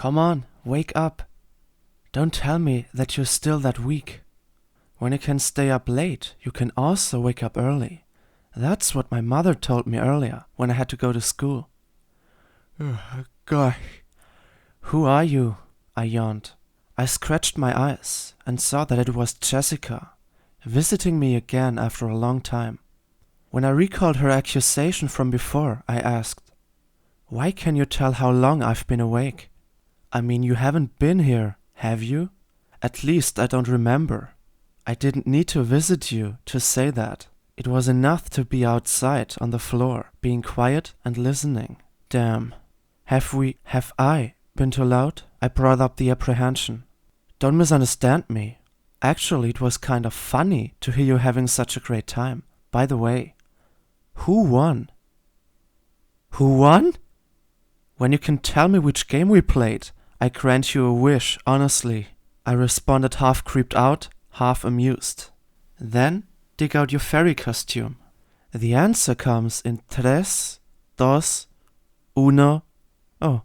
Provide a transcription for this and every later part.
Come on, wake up. Don't tell me that you're still that weak. When you can stay up late, you can also wake up early. That's what my mother told me earlier when I had to go to school. Gosh. Who are you? I yawned. I scratched my eyes and saw that it was Jessica, visiting me again after a long time. When I recalled her accusation from before, I asked, "Why can you tell how long I've been awake? I mean, you haven't been here, have you? At least I don't remember. I didn't need to visit you to say that. It was enough to be outside on the floor, being quiet and listening. Damn. Have I been too loud?" I brought up the apprehension. Don't misunderstand me. Actually, it was kind of funny to hear you having such a great time. By the way, who won? Who won? When you can tell me which game we played, I grant you a wish, honestly. I responded, half creeped out, half amused. Then dig out your fairy costume. The answer comes in 3, 2, 1. Oh,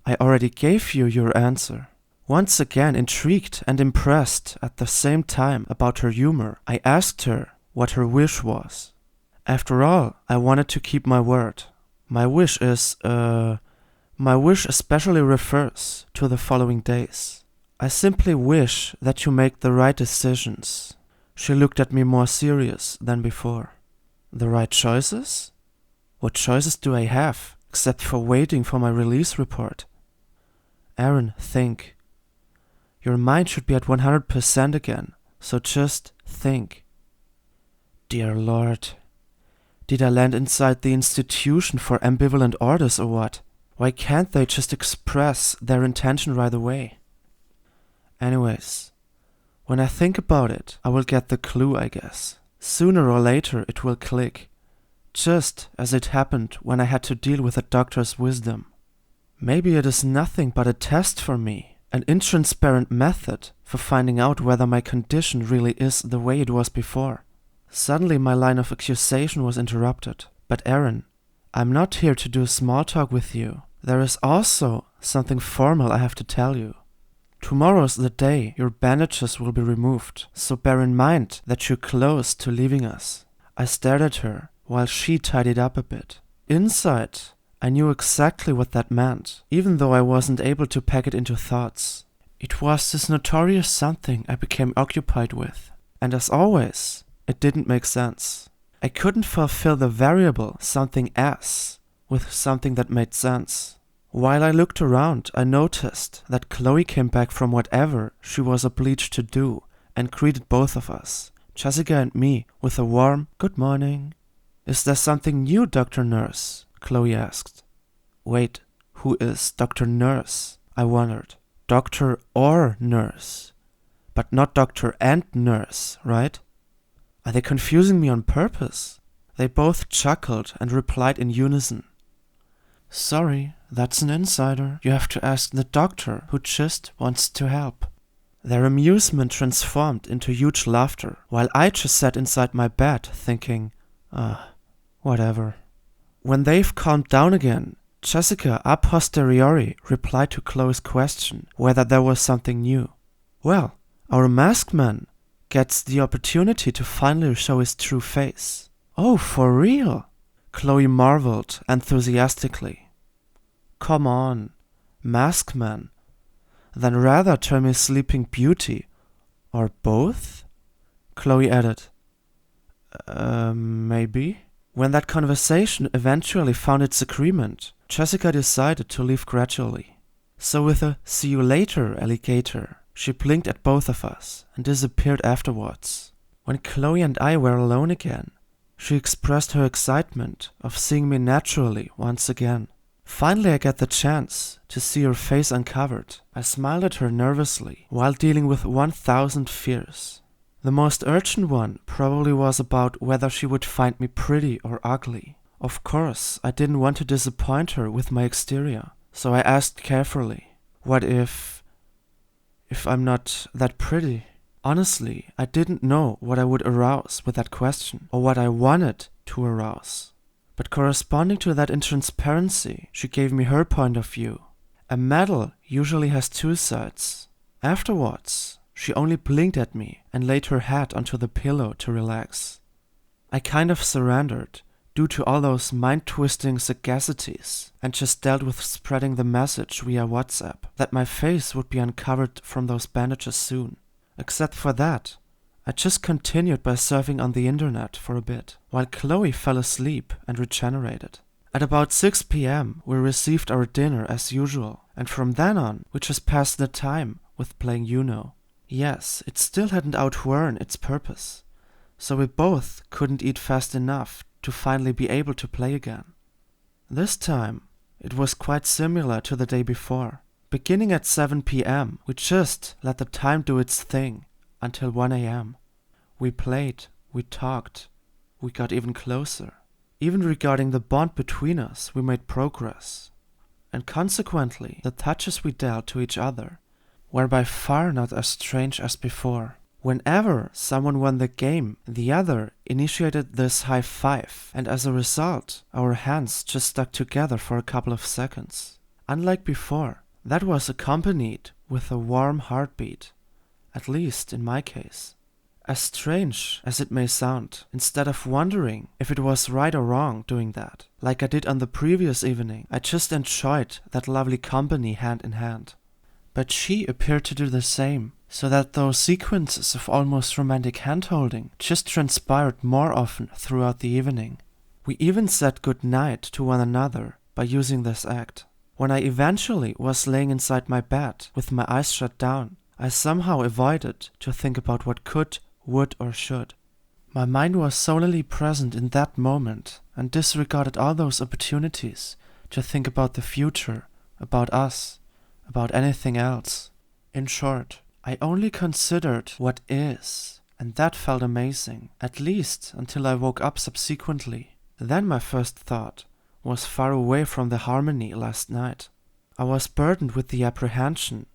I already gave you your answer. Once again intrigued and impressed at the same time about her humor, I asked her what her wish was. After all, I wanted to keep my word. My wish especially refers to the following days. I simply wish that you make the right decisions. She looked at me more serious than before. The right choices? What choices do I have, except for waiting for my release report? Aaron, think. Your mind should be at 100% again, so just think. Dear Lord, did I land inside the institution for ambivalent orders or what? Why can't they just express their intention right away? Anyways, when I think about it, I will get the clue, I guess. Sooner or later it will click, just as it happened when I had to deal with a doctor's wisdom. Maybe it is nothing but a test for me, an intransparent method for finding out whether my condition really is the way it was before. Suddenly my line of accusation was interrupted. But Aaron, I'm not here to do small talk with you. There is also something formal I have to tell you. Tomorrow's the day your bandages will be removed, so bear in mind that you're close to leaving us. I stared at her while she tidied up a bit. Inside, I knew exactly what that meant, even though I wasn't able to pack it into thoughts. It was this notorious something I became occupied with, and as always, it didn't make sense. I couldn't fulfill the variable something as with something that made sense. While I looked around, I noticed that Chloe came back from whatever she was obliged to do and greeted both of us, Jessica and me, with a warm "Good morning." "Is there something new, Dr. Nurse?" Chloe asked. Wait, who is Dr. Nurse? I wondered. Doctor or nurse? But not doctor and nurse, right? Are they confusing me on purpose? They both chuckled and replied in unison. Sorry, that's an insider. You have to ask the doctor, who just wants to help. Their amusement transformed into huge laughter, while I just sat inside my bed thinking, whatever. When they've calmed down again, Jessica a posteriori replied to Chloe's question whether there was something new. Well, our masked man gets the opportunity to finally show his true face. Oh, for real? Chloe marveled enthusiastically. Come on, masked man. Then rather tell me Sleeping Beauty. Or both? Chloe added. Maybe? When that conversation eventually found its agreement, Jessica decided to leave gradually. So with a "see you later, alligator," she blinked at both of us and disappeared afterwards. When Chloe and I were alone again, she expressed her excitement of seeing me naturally once again. Finally I got the chance to see her face uncovered. I smiled at her nervously while dealing with 1,000 fears. The most urgent one probably was about whether she would find me pretty or ugly. Of course, I didn't want to disappoint her with my exterior, so I asked carefully, what if I'm not that pretty? Honestly, I didn't know what I would arouse with that question, or what I wanted to arouse. But corresponding to that intransparency, she gave me her point of view. A medal usually has two sides. Afterwards, she only blinked at me and laid her head onto the pillow to relax. I kind of surrendered due to all those mind-twisting sagacities and just dealt with spreading the message via WhatsApp that my face would be uncovered from those bandages soon. Except for that, I just continued by surfing on the internet for a bit, while Chloe fell asleep and regenerated. At about 6 p.m. we received our dinner as usual, and from then on we just passed the time with playing Uno. Yes, it still hadn't outworn its purpose, so we both couldn't eat fast enough to finally be able to play again. This time, it was quite similar to the day before. Beginning at 7 p.m, we just let the time do its thing until 1 a.m. We played, we talked, we got even closer. Even regarding the bond between us, we made progress. And consequently, the touches we dealt to each other were by far not as strange as before. Whenever someone won the game, the other initiated this high five, and as a result, our hands just stuck together for a couple of seconds. Unlike before, that was accompanied with a warm heartbeat, at least in my case. As strange as it may sound, instead of wondering if it was right or wrong doing that, like I did on the previous evening, I just enjoyed that lovely company hand in hand. But she appeared to do the same, so that those sequences of almost romantic handholding just transpired more often throughout the evening. We even said goodnight to one another by using this act. When I eventually was laying inside my bed with my eyes shut down, I somehow avoided to think about what could, would, or should. My mind was solely present in that moment and disregarded all those opportunities to think about the future, about us, about anything else. In short, I only considered what is, and that felt amazing, at least until I woke up subsequently. Then my first thought was far away from the harmony last night. I was burdened with the apprehension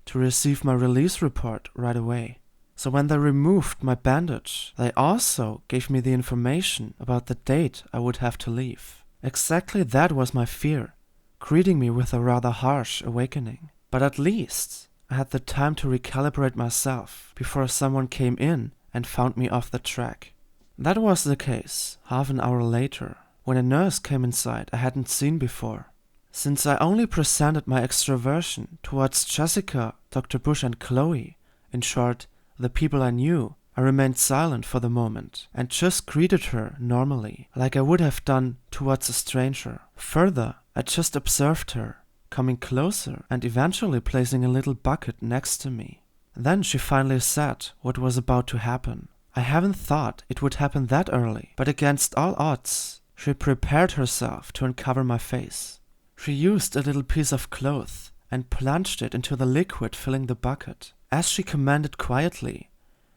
to receive my release report right away. So when they removed my bandage, they also gave me the information about the date I would have to leave. Exactly that was my fear, greeting me with a rather harsh awakening. But at least I had the time to recalibrate myself before someone came in and found me off the track. That was the case half an hour later, when a nurse came inside I hadn't seen before. Since I only presented my extroversion towards Jessica, Dr. Bush and Chloe, in short, the people I knew, I remained silent for the moment and just greeted her normally, like I would have done towards a stranger. Further, I just observed her, coming closer and eventually placing a little bucket next to me. Then she finally said what was about to happen. I haven't thought it would happen that early, but against all odds, she prepared herself to uncover my face. She used a little piece of cloth and plunged it into the liquid filling the bucket. As she commanded quietly,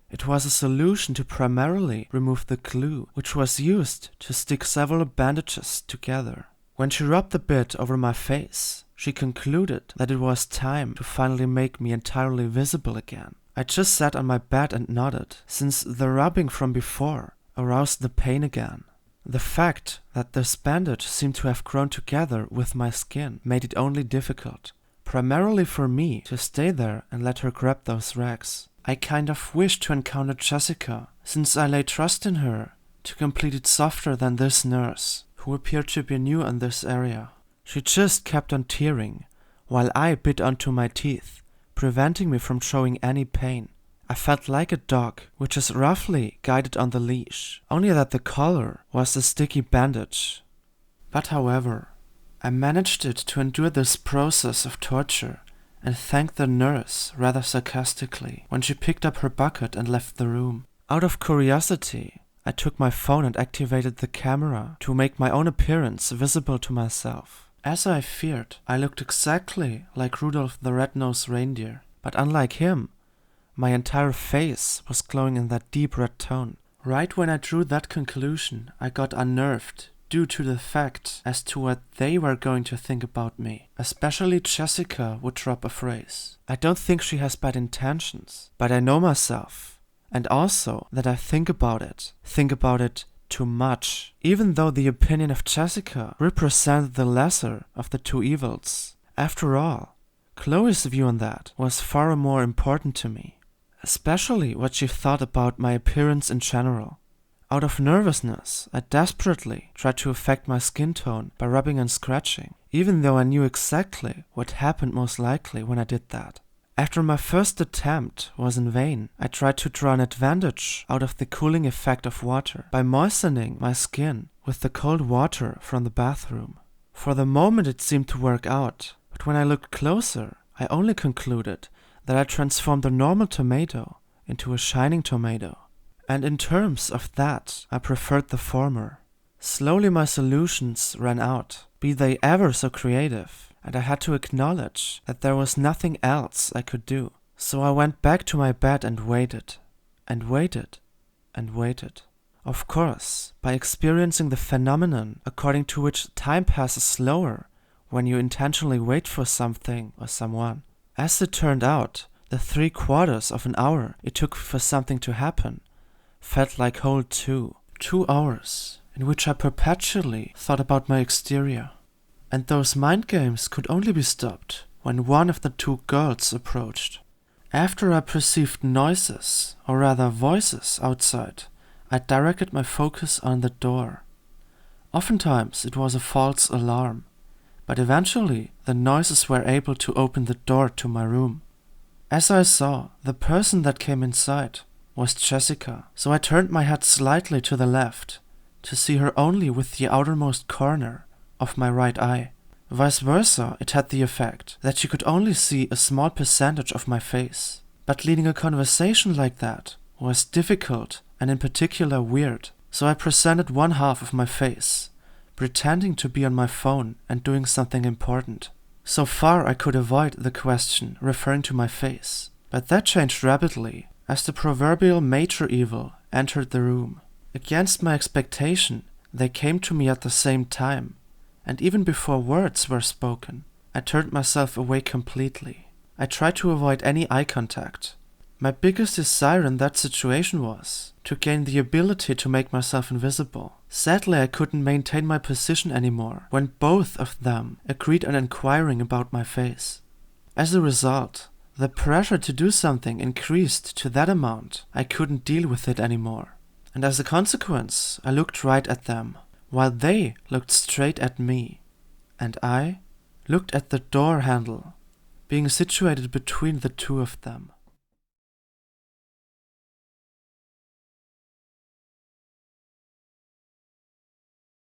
it was a solution to primarily remove the glue, which was used to stick several bandages together. When she rubbed the bit over my face, she concluded that it was time to finally make me entirely visible again. I just sat on my bed and nodded, since the rubbing from before aroused the pain again. The fact that this bandage seemed to have grown together with my skin made it only difficult, primarily for me to stay there and let her grab those rags. I kind of wished to encounter Jessica, since I lay trust in her to complete it softer than this nurse, who appeared to be new in this area. She just kept on tearing, while I bit onto my teeth, preventing me from showing any pain. I felt like a dog, which is roughly guided on the leash, only that the collar was a sticky bandage. But however, I managed it to endure this process of torture and thanked the nurse rather sarcastically when she picked up her bucket and left the room. Out of curiosity, I took my phone and activated the camera to make my own appearance visible to myself. As I feared, I looked exactly like Rudolph the Red-Nosed Reindeer, but unlike him, my entire face was glowing in that deep red tone. Right when I drew that conclusion, I got unnerved due to the fact as to what they were going to think about me. Especially Jessica would drop a phrase. I don't think she has bad intentions, but I know myself, and also that I think about it too much. Even though the opinion of Jessica represented the lesser of the two evils. After all, Chloe's view on that was far more important to me, especially what she thought about my appearance in general. Out of nervousness, I desperately tried to affect my skin tone by rubbing and scratching, even though I knew exactly what happened most likely when I did that. After my first attempt was in vain, I tried to draw an advantage out of the cooling effect of water by moistening my skin with the cold water from the bathroom. For the moment it seemed to work out, but when I looked closer, I only concluded that I transformed a normal tomato into a shining tomato. And in terms of that, I preferred the former. Slowly my solutions ran out, be they ever so creative, and I had to acknowledge that there was nothing else I could do. So I went back to my bed and waited, and waited, and waited. Of course, by experiencing the phenomenon according to which time passes slower when you intentionally wait for something or someone. As it turned out, the 3/4 of an hour it took for something to happen felt like whole 2 hours in which I perpetually thought about my exterior. And those mind games could only be stopped when one of the 2 girls approached. After I perceived noises, or rather voices outside, I directed my focus on the door. Oftentimes it was a false alarm, but eventually the noises were able to open the door to my room. As I saw, the person that came inside was Jessica, so I turned my head slightly to the left to see her only with the outermost corner of my right eye. Vice versa, it had the effect that she could only see a small percentage of my face. But leading a conversation like that was difficult and in particular weird, so I presented one half of my face, pretending to be on my phone and doing something important. So far I could avoid the question referring to my face, but that changed rapidly as the proverbial major evil entered the room. Against my expectation, they came to me at the same time, and even before words were spoken, I turned myself away completely. I tried to avoid any eye contact. My biggest desire in that situation was to gain the ability to make myself invisible. Sadly, I couldn't maintain my position anymore when both of them agreed on inquiring about my face. As a result, the pressure to do something increased to that amount I couldn't deal with it anymore. And as a consequence, I looked right at them, while they looked straight at me. And I looked at the door handle, being situated between the 2 of them.